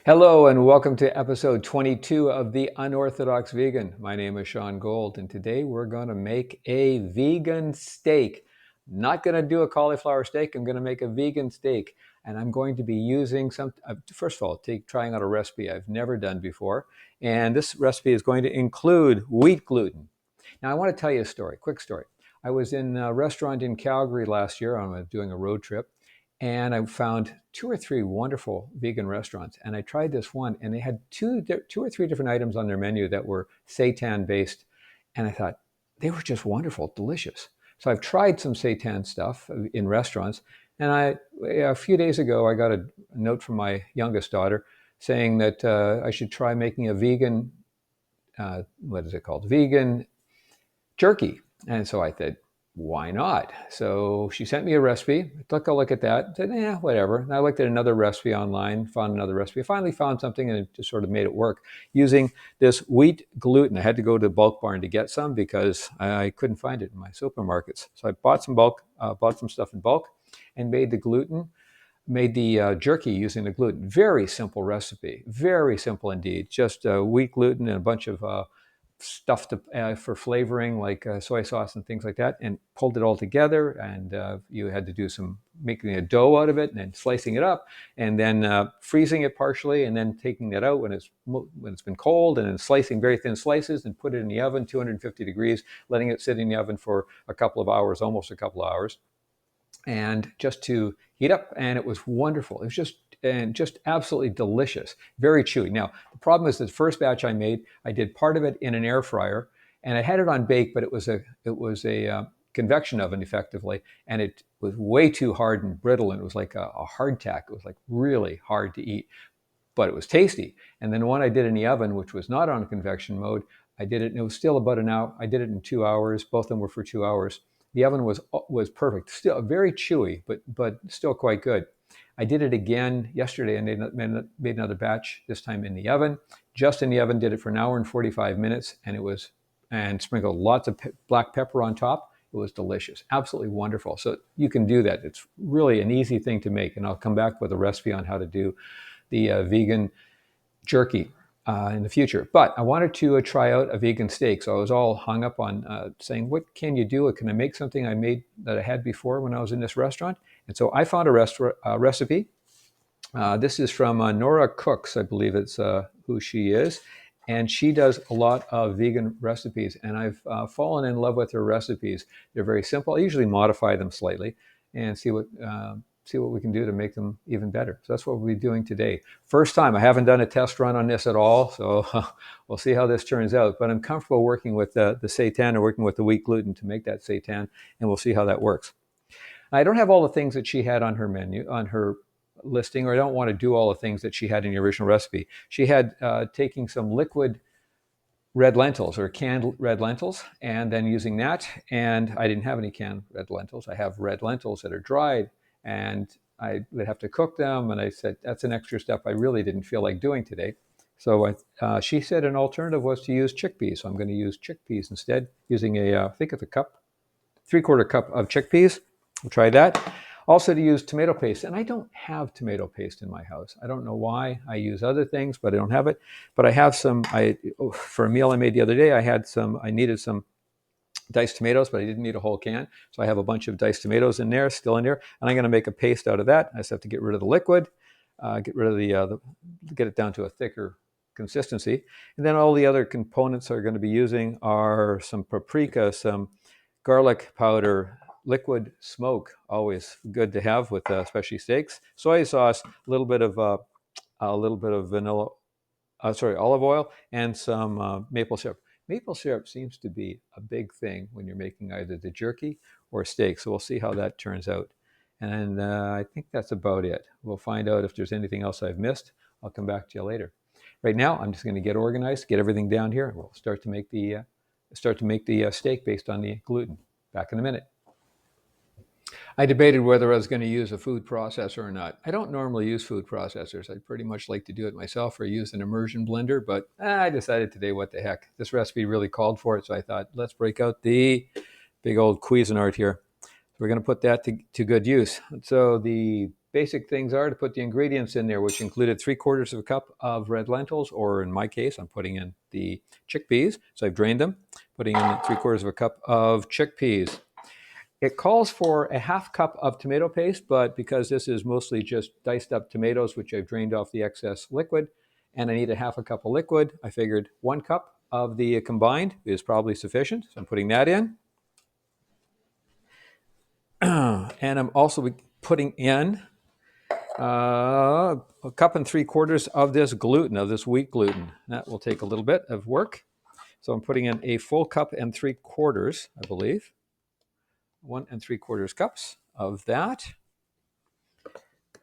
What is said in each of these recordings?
Hello and welcome to episode 22 of the Unorthodox Vegan. My name is Sean Gold and today we're going to make a vegan steak. Not going to do a cauliflower steak, I'm going to make a vegan steak. And I'm going to be using first of all, trying out a recipe I've never done before. And this recipe is going to include wheat gluten. Now I want to tell you a story, quick story. I was in a restaurant in Calgary last year. I was doing a road trip and I found two or three wonderful vegan restaurants. And I tried this one, and they had two or three different items on their menu that were seitan based. And I thought they were just wonderful, delicious. So I've tried some seitan stuff in restaurants. And a few days ago, I got a note from my youngest daughter saying that I should try making a vegan, what is it called? Vegan jerky. And so I said, why not? So she sent me a recipe. I took a look at that. Said, yeah, whatever. And I looked at another recipe online, found another recipe. I finally found something and it just sort of made it work using this wheat gluten. I had to go to Bulk Barn to get some because I couldn't find it in my supermarkets. So I bought some stuff in bulk and made the jerky using the gluten. Very simple recipe, very simple indeed. Just wheat gluten and a bunch of stuff for flavoring like soy sauce and things like that, and pulled it all together. And you had to do some making a dough out of it and then slicing it up and then freezing it partially and then taking it out when it's been cold and then slicing very thin slices and put it in the oven 250 degrees, letting it sit in the oven for a couple of hours, almost a couple of hours, and just to heat up. And it was wonderful. It was just absolutely delicious, very chewy. Now the problem is the first batch I made, I did part of it in an air fryer and I had it on bake, but it was a convection oven effectively, and it was way too hard and brittle, and it was like a hardtack. It was like really hard to eat, but it was tasty. And then the one I did in the oven, which was not on convection mode, I did it, and it was still about an hour. I did it in 2 hours. Both of them were for 2 hours. The oven was perfect, still very chewy, but still quite good. I did it again yesterday and made another batch, this time in the oven, just in the oven. Did it for an hour and 45 minutes, and sprinkled lots of black pepper on top. It was delicious, absolutely wonderful. So you can do that. It's really an easy thing to make, and I'll come back with a recipe on how to do the vegan jerky in the future. But I wanted to try out a vegan steak. So I was all hung up on saying, what can you do? Can I make something I made that I had before when I was in this restaurant? And so I found a recipe. This is from Nora Cooks, I believe it's who she is. And she does a lot of vegan recipes. And I've fallen in love with her recipes. They're very simple. I usually modify them slightly and see what we can do to make them even better. So that's what we'll be doing today. First time, I haven't done a test run on this at all, so we'll see how this turns out. But I'm comfortable working with the seitan or working with the wheat gluten to make that seitan, and we'll see how that works. I don't have all the things that she had on her menu, on her listing, or I don't want to do all the things that she had in the original recipe. She had taking some liquid red lentils or canned red lentils and then using that. And I didn't have any canned red lentils. I have red lentils that are dried, and I would have to cook them. And I said, that's an extra step I really didn't feel like doing today. So she said an alternative was to use chickpeas. So I'm going to use chickpeas instead, using I think it's a cup, 3/4 cup of chickpeas. We'll try that. Also to use tomato paste, and I don't have tomato paste in my house. I don't know why. I use other things, but I don't have it. But I have some. For a meal I made the other day, I needed some diced tomatoes, but I didn't need a whole can. So I have a bunch of diced tomatoes still in there, and I'm going to make a paste out of that. I just have to get rid of the liquid, get rid of get it down to a thicker consistency. And then all the other components are going to be using are some paprika, some garlic powder, liquid smoke, always good to have with especially steaks, soy sauce, a little bit of olive oil, and some maple syrup. Maple syrup seems to be a big thing when you're making either the jerky or steak, so we'll see how that turns out. And I think that's about it. We'll find out if there's anything else I've missed. I'll come back to you later. Right now, I'm just going to get organized, get everything down here, and we'll start to make the steak based on the gluten. Back in a minute. I debated whether I was going to use a food processor or not. I don't normally use food processors. I pretty much like to do it myself or use an immersion blender, but I decided today, what the heck. This recipe really called for it, so I thought, let's break out the big old Cuisinart here. So we're going to put that to good use. So the basic things are to put the ingredients in there, which included 3/4 of a cup of red lentils, or in my case, I'm putting in the chickpeas. So I've drained them, putting in 3/4 of a cup of chickpeas. It calls for a 1/2 cup of tomato paste, but because this is mostly just diced up tomatoes, which I've drained off the excess liquid, and I need a 1/2 cup of liquid, I figured 1 cup of the combined is probably sufficient. So I'm putting that in. And I'm also putting in a 1.75 cups of this gluten, of this wheat gluten. That will take a little bit of work. So I'm putting in a full 1.75 cups, I believe. 1.75 cups of that.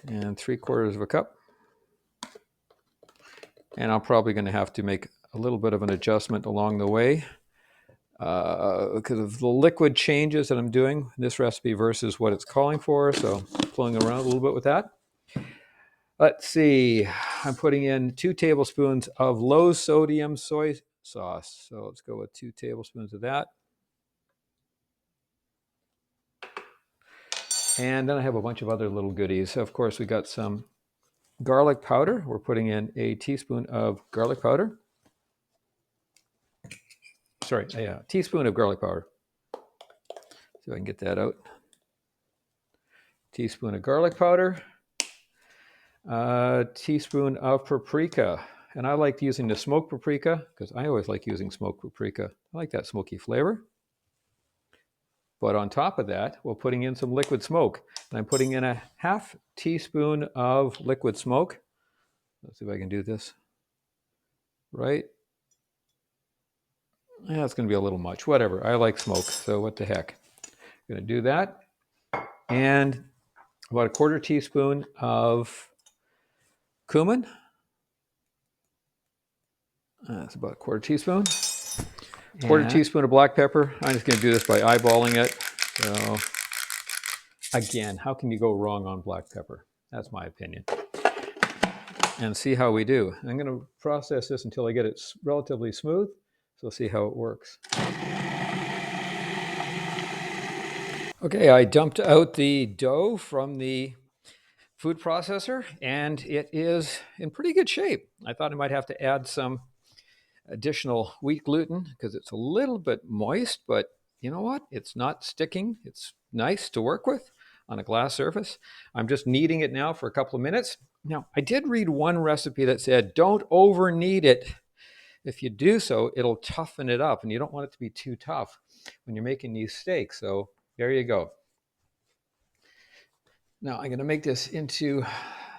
And 3/4 of a cup. And I'm probably going to have to make a little bit of an adjustment along the way because of the liquid changes that I'm doing in this recipe versus what it's calling for. So pulling around a little bit with that. Let's see. I'm putting in 2 tablespoons of low sodium soy sauce. So let's go with 2 tablespoons of that. And then I have a bunch of other little goodies. Of course, we got some garlic powder. We're putting in a teaspoon of garlic powder. Sorry, a teaspoon of garlic powder. See if I can get that out. Teaspoon of garlic powder. A teaspoon of paprika. And I like using the smoked paprika because I always like using smoked paprika. I like that smoky flavor. But on top of that, we're putting in some liquid smoke. And I'm putting in a 1/2 teaspoon of liquid smoke. Let's see if I can do this right. Yeah, it's going to be a little much. Whatever. I like smoke, so what the heck. I'm going to do that. And about 1/4 teaspoon of cumin. That's about 1/4 teaspoon. 1/4 teaspoon of black pepper. I'm just going to do this by eyeballing it. So, again, how can you go wrong on black pepper? That's my opinion. And see how we do. I'm going to process this until I get it relatively smooth. So see how it works. Okay, I dumped out the dough from the food processor, and it is in pretty good shape. I thought I might have to add some additional wheat gluten because it's a little bit moist, but you know what? It's not sticking. It's nice to work with on a glass surface. I'm just kneading it now for a couple of minutes. Now, I did read one recipe that said don't over knead it. If you do so, it'll toughen it up, and you don't want it to be too tough when you're making these steaks. So there you go. Now I'm going to make this into,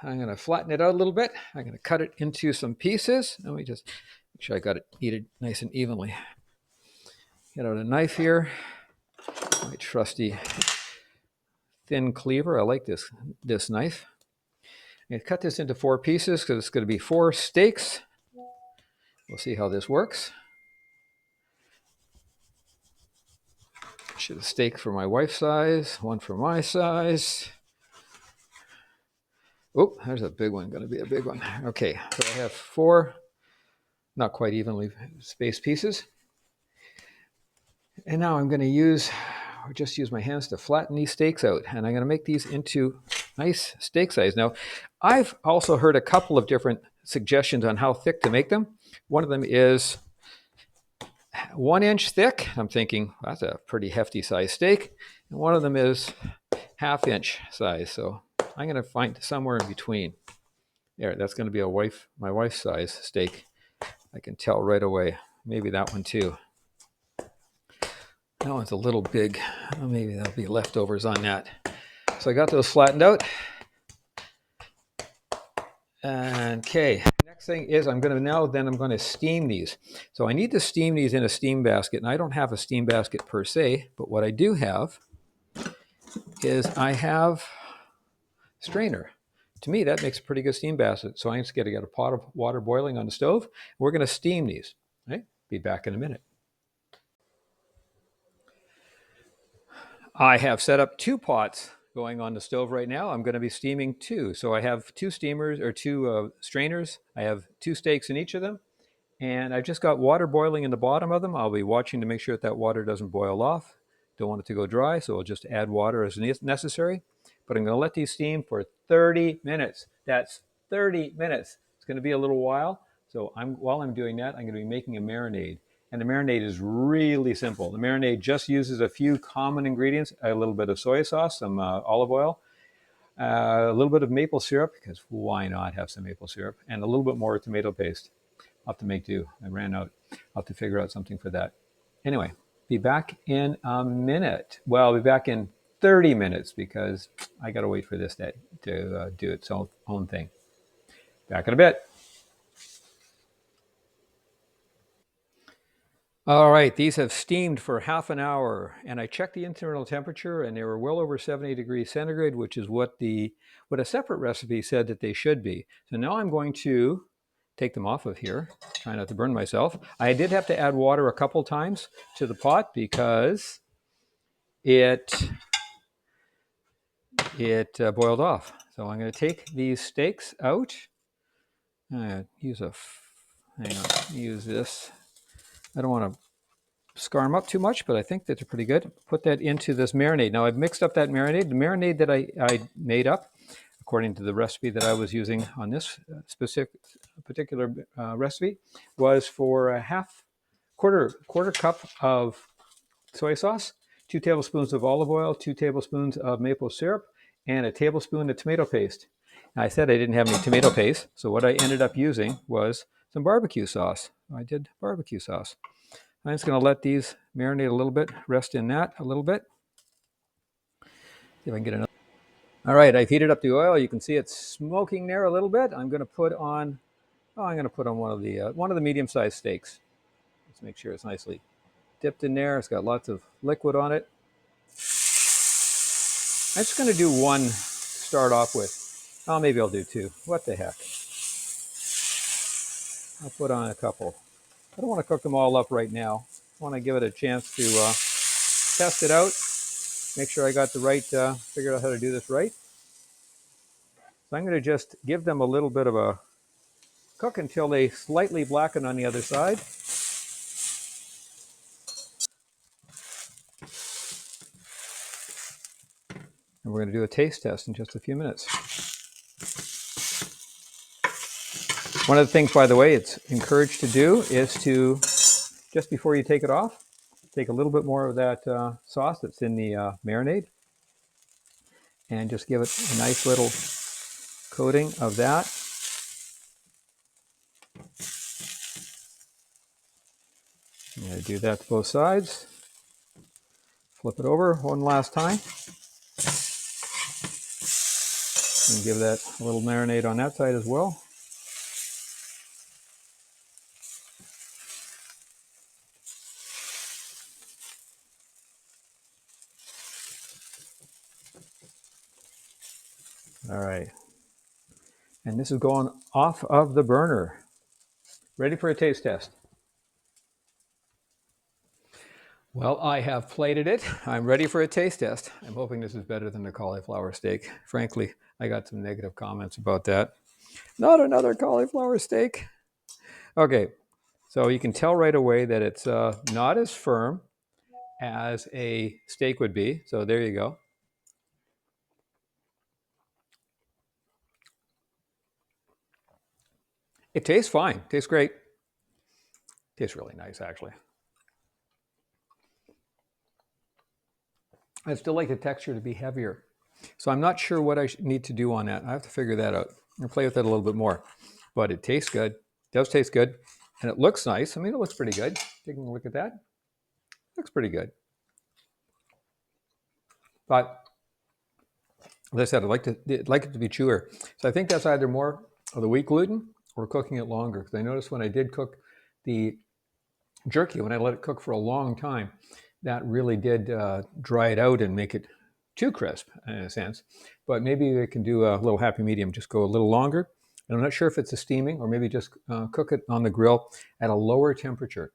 I'm going to flatten it out a little bit. I'm going to cut it into some pieces. Let me just make sure I got it kneaded nice and evenly. Get out a knife here. My trusty thin cleaver. I like this knife. I'm going to cut this into 4 pieces because it's going to be 4 steaks. We'll see how this works. Should have steak for my wife's size, one for my size. Oh, there's a big one, going to be a big one. Okay, so I have 4 not quite evenly spaced pieces. And now I'm going to just use my hands to flatten these steaks out. And I'm going to make these into nice steak size. Now, I've also heard a couple of different suggestions on how thick to make them. One of them is 1 inch thick. I'm thinking that's a pretty hefty size steak. And one of them is 1/2 inch size. So I'm going to find somewhere in between. There, that's going to be my wife's size steak. I can tell right away. Maybe that one too. That one's a little big. Maybe there'll be leftovers on that. So I got those flattened out. Okay, next thing is I'm going to steam these. So I need to steam these in a steam basket. And I don't have a steam basket per se, but what I do have is I have a strainer. To me, that makes a pretty good steam basket. So I'm just going to get a pot of water boiling on the stove. We're going to steam these. Right? Be back in a minute. I have set up 2 pots going on the stove right now. I'm going to be steaming 2. So I have 2 steamers or 2 strainers. I have 2 steaks in each of them. And I've just got water boiling in the bottom of them. I'll be watching to make sure that water doesn't boil off. Don't want it to go dry, so I'll just add water as necessary. but I'm going to let these steam for 30 minutes. That's 30 minutes. It's going to be a little while. So while I'm doing that, I'm going to be making a marinade. And the marinade is really simple. The marinade just uses a few common ingredients, a little bit of soy sauce, some olive oil, a little bit of maple syrup, because why not have some maple syrup, and a little bit more tomato paste. I'll have to make do. I ran out. I'll have to figure out something for that. Anyway, be back in a minute. Well, I'll be back in 30 minutes because I got to wait for this to do its own thing. Back in a bit. All right, these have steamed for half an hour, and I checked the internal temperature, and they were well over 70 degrees centigrade, which is what a separate recipe said that they should be. So now I'm going to take them off of here, try not to burn myself. I did have to add water a couple times to the pot because it boiled off. So I'm going to take these steaks out. Use this. I don't want to scar them up too much, but I think that they're pretty good. Put that into this marinade. Now I've mixed up that marinade. The marinade that I made up, according to the recipe that I was using on this particular recipe, was for a quarter cup of soy sauce, 2 tablespoons of olive oil, 2 tablespoons of maple syrup, and a tablespoon of tomato paste. Now, I said I didn't have any tomato paste, so what I ended up using was some barbecue sauce. I did barbecue sauce. I'm just going to let these marinate a little bit, rest in that a little bit. See if I can get another. All right, I've heated up the oil. You can see it's smoking there a little bit. I'm going to put on one of the medium-sized steaks. Let's make sure it's nicely dipped in there. It's got lots of liquid on it. I'm just going to do one to start off with. Oh, maybe I'll do 2. What the heck? I'll put on a couple. I don't want to cook them all up right now. I want to give it a chance to test it out, make sure I got the right, figured out how to do this right. So I'm going to just give them a little bit of a cook until they slightly blacken on the other side. And we're going to do a taste test in just a few minutes. One of the things, by the way, it's encouraged to do is to, just before you take it off, take a little bit more of that sauce that's in the marinade and just give it a nice little coating of that. I'm going to do that to both sides. Flip it over one last time. And give that a little marinade on that side as well. All right. And this is going off of the burner. Ready for a taste test. Well, I have plated it. I'm ready for a taste test. I'm hoping this is better than the cauliflower steak. Frankly, I got some negative comments about that. Not another cauliflower steak. Okay, so you can tell right away that it's not as firm as a steak would be. So there you go. It tastes fine. Tastes great. Tastes really nice, actually. I still like the texture to be heavier. So I'm not sure what I need to do on that. I have to figure that out. I'll play with that a little bit more. But it tastes good. It does taste good. And it looks nice. I mean, it looks pretty good. Taking a look at that. Looks pretty good. But as I said, I'd like it to be chewer. So I think that's either more of the wheat gluten or cooking it longer. Because I noticed when I did cook the jerky, when I let it cook for a long time, that really did dry it out and make it too crisp in a sense. But maybe they can do a little happy medium, just go a little longer. And I'm not sure if it's a steaming or maybe just cook it on the grill at a lower temperature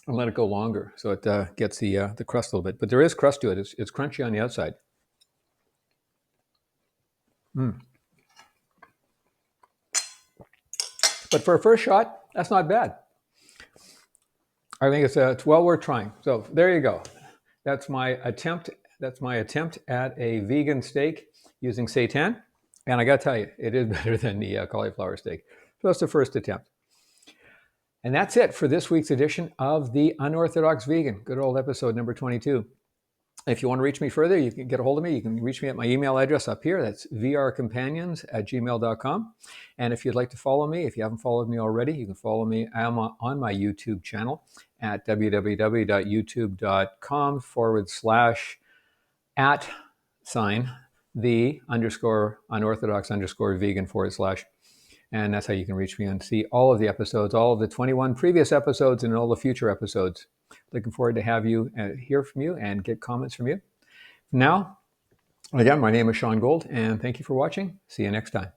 and let it go longer so it gets the crust a little bit. But there is crust to it. It's crunchy on the outside. But for a first shot, that's not bad. I think it's well worth trying. So there you go. That's my attempt That's my attempt at a vegan steak using seitan. And I got to tell you, it is better than the cauliflower steak. So that's the first attempt. And that's it for this week's edition of the Unorthodox Vegan, good old episode number 22. If you want to reach me further, you can get a hold of me. You can reach me at my email address up here. That's vrcompanions@gmail.com. And if you'd like to follow me, if you haven't followed me already, you can follow me. I'm on my YouTube channel at www.youtube.com/@the_unorthodox_vegan/. And that's how you can reach me and see all of the episodes, all of the 21 previous episodes and all the future episodes. Looking forward to have you hear from you and get comments from you. Now, again, my name is Sean Gold, and thank you for watching. See you next time.